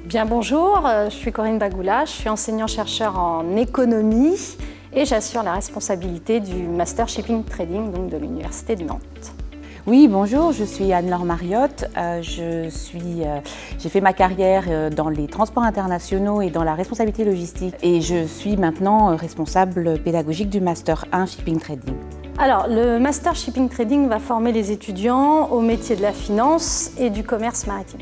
Bien bonjour, je suis Corinne Bagoula, je suis enseignant-chercheur en économie et j'assure la responsabilité du Master Shipping Trading donc de l'Université de Nantes. Oui, bonjour, je suis Anne-Laure Mariotte. J'ai fait ma carrière dans les transports internationaux et dans la responsabilité logistique et je suis maintenant responsable pédagogique du Master 1 Shipping Trading. Alors, le Master Shipping Trading va former les étudiants au métier de la finance et du commerce maritime.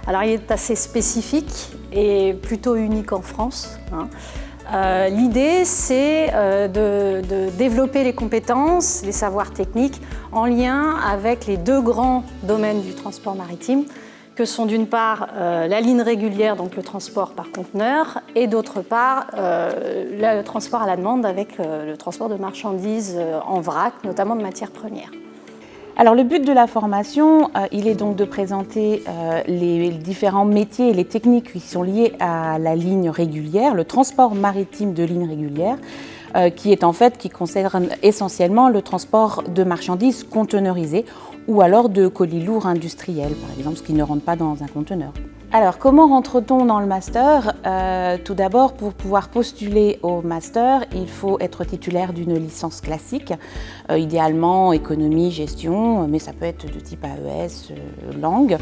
Alors, il est assez spécifique et plutôt unique en France. L'idée, c'est de développer les compétences, les savoirs techniques en lien avec les deux grands domaines du transport maritime, que sont d'une part la ligne régulière, donc le transport par conteneur, et d'autre part le transport à la demande avec le transport de marchandises en vrac, notamment de matières premières. Alors le but de la formation, il est donc de présenter les différents métiers et les techniques qui sont liés à la ligne régulière, le transport maritime de ligne régulière, qui concerne essentiellement le transport de marchandises conteneurisées ou alors de colis lourds industriels, par exemple, ce qui ne rentre pas dans un conteneur. Alors, comment rentre-t-on dans le master ? Tout d'abord, pour pouvoir postuler au master, il faut être titulaire d'une licence classique, idéalement économie, gestion, mais ça peut être de type AES, langue.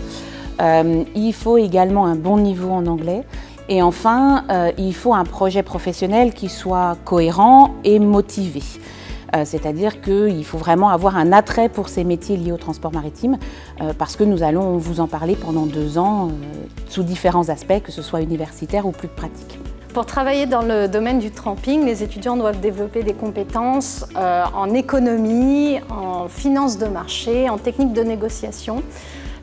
Il faut également un bon niveau en anglais. Et enfin, il faut un projet professionnel qui soit cohérent et motivé. C'est-à-dire qu'il faut vraiment avoir un attrait pour ces métiers liés au transport maritime parce que nous allons vous en parler pendant 2 ans sous différents aspects, que ce soit universitaire ou plus pratique. Pour travailler dans le domaine du tramping, les étudiants doivent développer des compétences en économie, en finance de marché, en technique de négociation.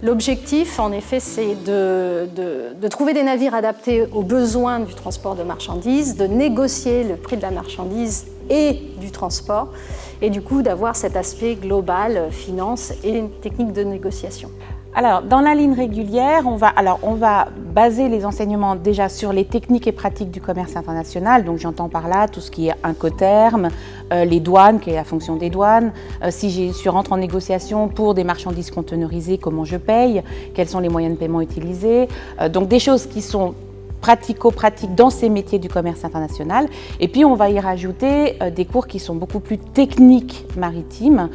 L'objectif, en effet, c'est de trouver des navires adaptés aux besoins du transport de marchandises, de négocier le prix de la marchandise et du transport, et du coup d'avoir cet aspect global, finance et technique de négociation. Alors, dans la ligne régulière, on va baser les enseignements déjà sur les techniques et pratiques du commerce international. Donc, j'entends par là tout ce qui est Incoterm, les douanes, qui est la fonction des douanes. Si je rentre en négociation pour des marchandises conteneurisées, comment je paye, quels sont les moyens de paiement utilisés. Donc, des choses qui sont pratico-pratiques dans ces métiers du commerce international. Et puis, on va y rajouter des cours qui sont beaucoup plus techniques maritimes,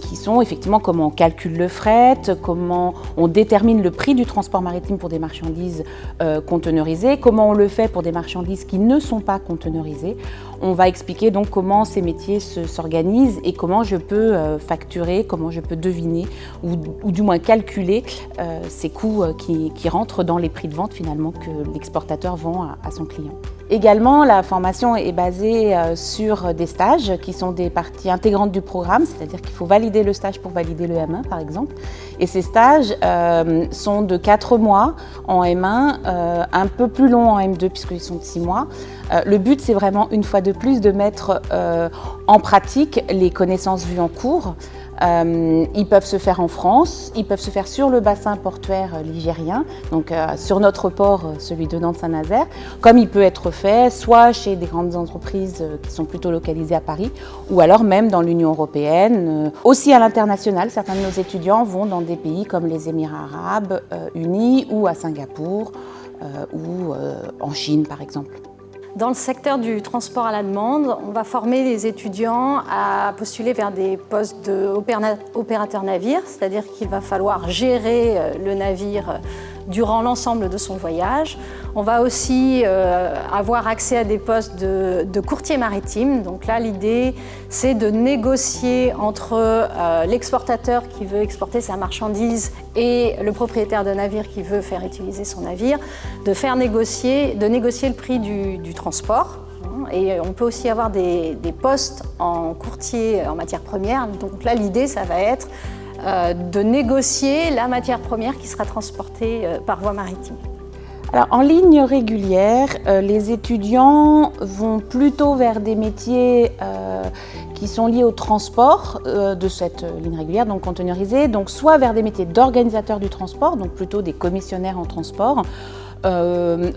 qui sont effectivement comment on calcule le fret, comment on détermine le prix du transport maritime pour des marchandises conteneurisées, comment on le fait pour des marchandises qui ne sont pas conteneurisées. On va expliquer donc comment ces métiers s'organisent et comment je peux facturer, comment je peux deviner ou du moins calculer ces coûts qui rentrent dans les prix de vente finalement que l'exportateur vend à son client. Également, la formation est basée sur des stages qui sont des parties intégrantes du programme, c'est-à-dire qu'il faut valider le stage pour valider le M1 par exemple. Et ces stages sont de 4 mois en M1, un peu plus longs en M2 puisqu'ils sont de 6 mois. Le but, c'est vraiment une fois de plus de mettre en pratique les connaissances vues en cours. Ils peuvent se faire en France, ils peuvent se faire sur le bassin portuaire ligérien, donc sur notre port, celui de Nantes-Saint-Nazaire, comme il peut être fait soit chez des grandes entreprises qui sont plutôt localisées à Paris, ou alors même dans l'Union européenne. Aussi à l'international, certains de nos étudiants vont dans des pays comme les Émirats arabes unis ou à Singapour ou en Chine par exemple. Dans le secteur du transport à la demande, on va former les étudiants à postuler vers des postes d'opérateur navire, c'est-à-dire qu'il va falloir gérer le navire durant l'ensemble de son voyage. On va aussi avoir accès à des postes de courtier maritime. Donc là, l'idée, c'est de négocier entre l'exportateur qui veut exporter sa marchandise et le propriétaire de navire qui veut faire utiliser son navire, de négocier le prix du transport. Et on peut aussi avoir des postes en courtier en matière première. Donc là, l'idée, ça va être de négocier la matière première qui sera transportée par voie maritime. Alors, en ligne régulière, les étudiants vont plutôt vers des métiers qui sont liés au transport de cette ligne régulière, donc conteneurisée, donc soit vers des métiers d'organisateurs du transport, donc plutôt des commissionnaires en transport,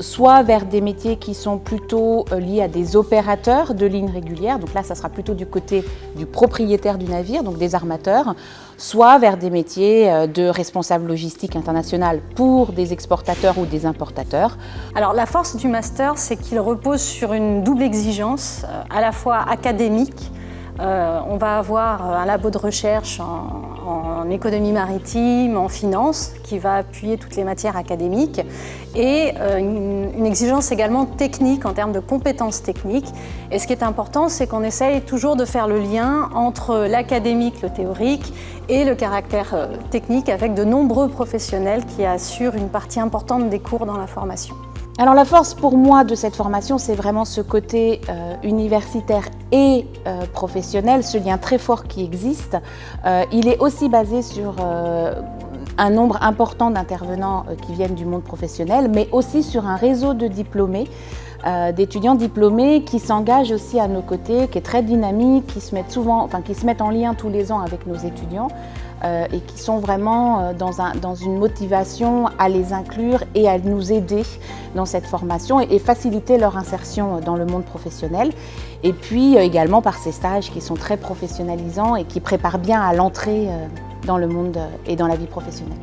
soit vers des métiers qui sont plutôt liés à des opérateurs de lignes régulières, donc là ça sera plutôt du côté du propriétaire du navire, donc des armateurs, soit vers des métiers de responsable logistique international pour des exportateurs ou des importateurs. Alors la force du master, c'est qu'il repose sur une double exigence, à la fois académique. On va avoir un labo de recherche en économie maritime, en finance, qui va appuyer toutes les matières académiques, et une exigence également technique en termes de compétences techniques. Et ce qui est important, c'est qu'on essaye toujours de faire le lien entre l'académique, le théorique, et le caractère technique, avec de nombreux professionnels qui assurent une partie importante des cours dans la formation. Alors la force pour moi de cette formation, c'est vraiment ce côté universitaire et professionnel, ce lien très fort qui existe. Il est aussi basé sur un nombre important d'intervenants qui viennent du monde professionnel, mais aussi sur un réseau de diplômés, d'étudiants diplômés qui s'engagent aussi à nos côtés, qui est très dynamique, qui se mettent en lien tous les ans avec nos étudiants et qui sont vraiment dans une motivation à les inclure et à nous aider dans cette formation et faciliter leur insertion dans le monde professionnel. Et puis également par ces stages qui sont très professionnalisants et qui préparent bien à l'entrée dans le monde et dans la vie professionnelle.